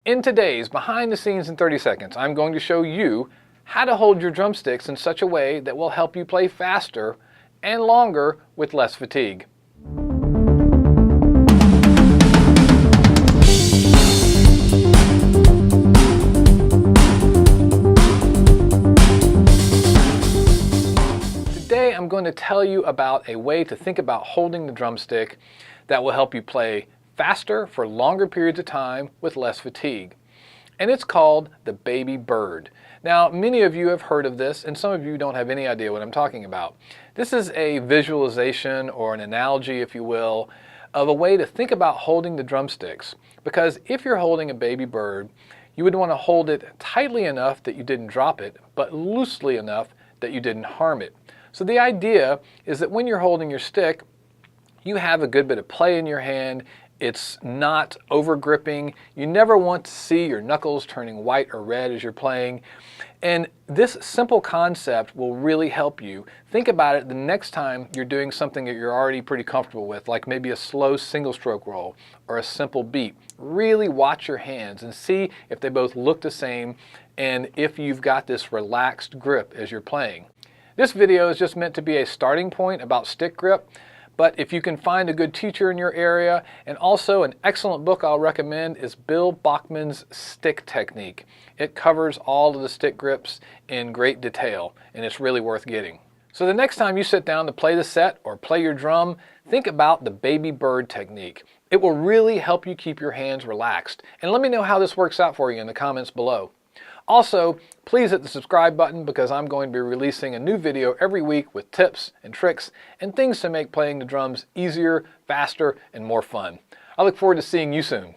In today's Behind the Scenes in 30 Seconds, I'm going to show you how to hold your drumsticks in such a way that will help you play faster and longer with less fatigue. Today I'm going to tell you about a way to think about holding the drumstick that will help you play faster for longer periods of time with less fatigue. And it's called the baby bird. Now, many of you have heard of this, and some of you don't have any idea what I'm talking about. This is a visualization or an analogy, if you will, of a way to think about holding the drumsticks. Because if you're holding a baby bird, you would want to hold it tightly enough that you didn't drop it, but loosely enough that you didn't harm it. So the idea is that when you're holding your stick, you have a good bit of play in your hand. It's not over gripping. You never want to see your knuckles turning white or red as you're playing. And this simple concept will really help you. Think about it the next time you're doing something that you're already pretty comfortable with, like maybe a slow single stroke roll or a simple beat. Really watch your hands and see if they both look the same and if you've got this relaxed grip as you're playing. This video is just meant to be a starting point about stick grip. But if you can find a good teacher in your area, and also an excellent book I'll recommend is Bill Bachman's Stick Technique. It covers all of the stick grips in great detail, and it's really worth getting. So the next time you sit down to play the set or play your drum, think about the baby bird technique. It will really help you keep your hands relaxed. And let me know how this works out for you in the comments below. Also, please hit the subscribe button because I'm going to be releasing a new video every week with tips and tricks and things to make playing the drums easier, faster, and more fun. I look forward to seeing you soon.